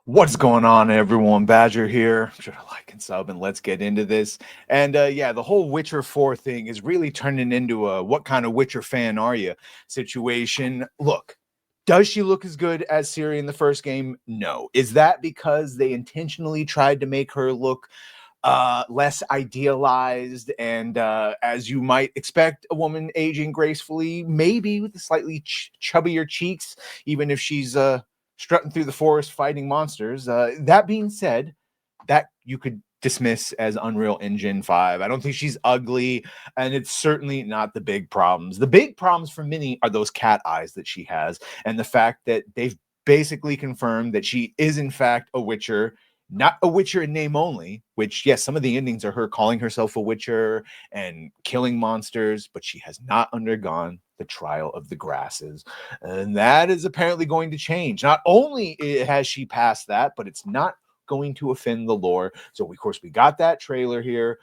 What's going on, everyone? Badger here. Sure to like and sub, and let's get into this. And yeah, the whole Witcher 4 thing is really turning into a what kind of Witcher fan are you situation. Look, does she look as good as Ciri in the first game? No. Is that because they intentionally tried to make her look less idealized and as you might expect a woman aging gracefully, maybe with the slightly chubbier cheeks, even if she's strutting through the forest fighting monsters. That being said, that you could dismiss as Unreal Engine 5. I don't think she's ugly, and it's certainly not the big problems. The big problems for many are those cat eyes that she has, and the fact that they've basically confirmed that she is in fact a Witcher, not a Witcher in name only, which, yes, some of the endings are her calling herself a Witcher and killing monsters, but she has not undergone the trial of the grasses. And that is apparently going to change. Not only has she passed that, but it's not going to offend the lore. So, of course, we got that trailer here,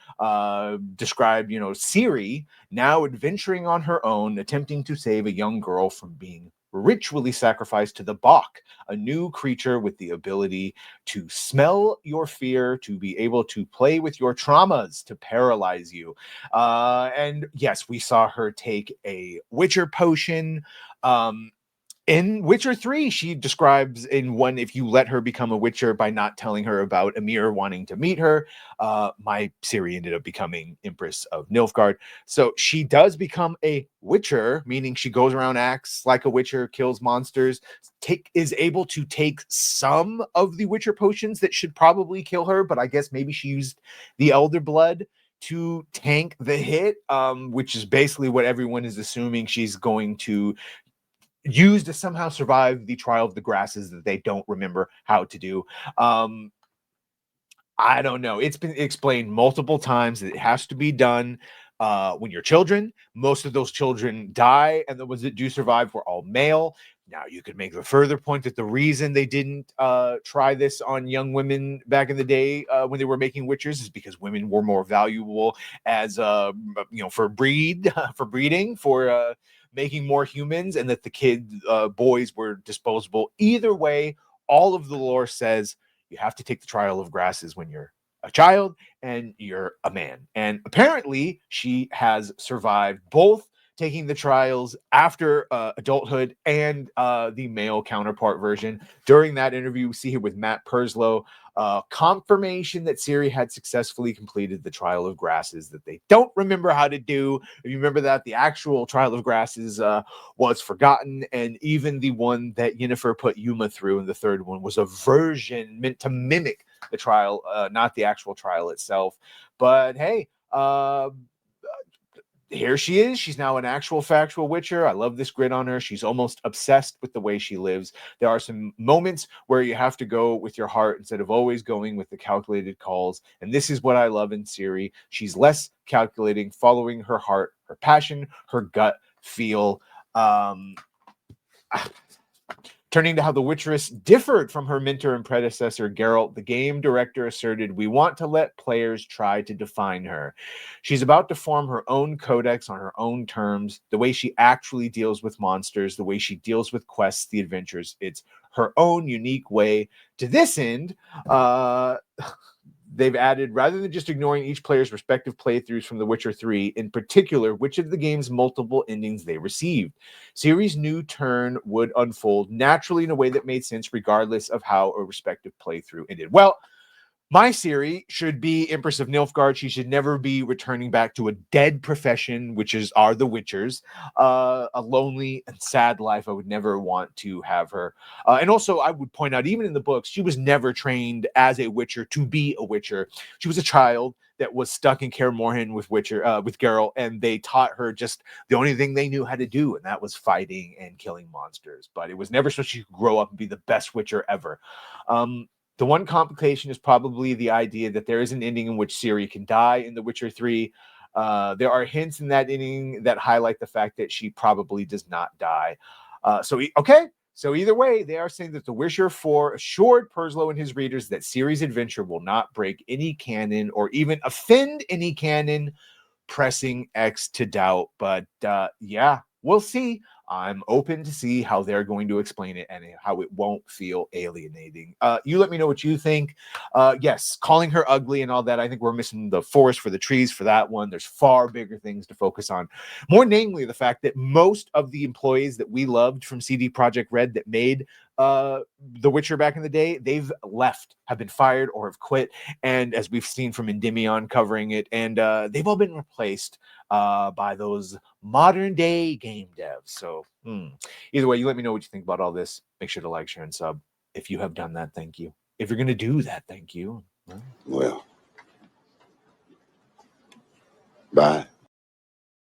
described, Ciri now adventuring on her own, attempting to save a young girl from being ritually sacrificed to the Bach, a new creature with the ability to smell your fear, to be able to play with your traumas, to paralyze you. And yes, we saw her take a Witcher potion. In Witcher 3, she describes in one, if you let her become a Witcher by not telling her about Emir wanting to meet her, my Ciri ended up becoming Empress of Nilfgaard. So she does become a Witcher, meaning she goes around, acts like a Witcher, kills monsters, is able to take some of the Witcher potions that should probably kill her, but I guess maybe she used the Elder Blood to tank the hit, which is basically what everyone is assuming she's going to use to somehow survive the trial of the grasses that they don't remember how to do. I don't know. It's been explained multiple times that it has to be done when you're children. Most of those children die, and the ones that do survive were all male. Now, you could make the further point that the reason they didn't try this on young women back in the day when they were making witchers is because women were more valuable as, for for breeding, for making more humans, and that the boys were disposable. Either way, all of the lore says you have to take the trial of grasses when you're a child and you're a man. And apparently, she has survived both taking the trials after adulthood and the male counterpart version. During that interview, we see here with Matt Perslow, confirmation that Ciri had successfully completed the trial of grasses that they don't remember how to do. If you remember that, the actual trial of grasses was forgotten, and even the one that Yennefer put Yuma through in the third one was a version meant to mimic the trial, not the actual trial itself. But hey, here she is. She's now an actual factual Witcher. I love this grid on her. She's almost obsessed with the way she lives. There are some moments where you have to go with your heart instead of always going with the calculated calls. And this is what I love in Ciri. She's less calculating, following her heart, her passion, her gut feel. Turning to how the Witcheress differed from her mentor and predecessor, Geralt, the game director asserted, "We want to let players try to define her. She's about to form her own codex on her own terms, the way she actually deals with monsters, the way she deals with quests, the adventures. It's her own unique way." To this end, they've added, rather than just ignoring each player's respective playthroughs from The Witcher 3, in particular, which of the game's multiple endings they received. Ciri's new turn would unfold naturally in a way that made sense, regardless of how a respective playthrough ended. Well, my Ciri should be Empress of Nilfgaard. She should never be returning back to a dead profession, which are the Witchers. A lonely and sad life. I would never want to have her. And also, I would point out, even in the books, she was never trained as a Witcher to be a Witcher. She was a child that was stuck in Kaer Morhen with Geralt, and they taught her just the only thing they knew how to do, and that was fighting and killing monsters. But it was never so she could grow up and be the best Witcher ever. The one complication is probably the idea that there is an ending in which Ciri can die in The Witcher 3. There are hints in that ending that highlight the fact that she probably does not die. So either way, they are saying that The Witcher 4 assured Perslow and his readers that Ciri's adventure will not break any canon or even offend any canon, pressing X to doubt. But yeah, we'll see. I'm open to see how they're going to explain it and how it won't feel alienating. You let me know what you think. Yes, calling her ugly and all that, I think we're missing the forest for the trees for that one. There's far bigger things to focus on. More namely, the fact that most of the employees that we loved from CD Projekt Red that made The Witcher back in the day, they've left, have been fired, or have quit. And as we've seen from Endymion covering it, and they've all been replaced by those modern day game devs. So either way, you let me know what you think about all this. Make sure to like, share, and sub. If you have done that, thank you. If you're going to do that, thank you. Well, bye.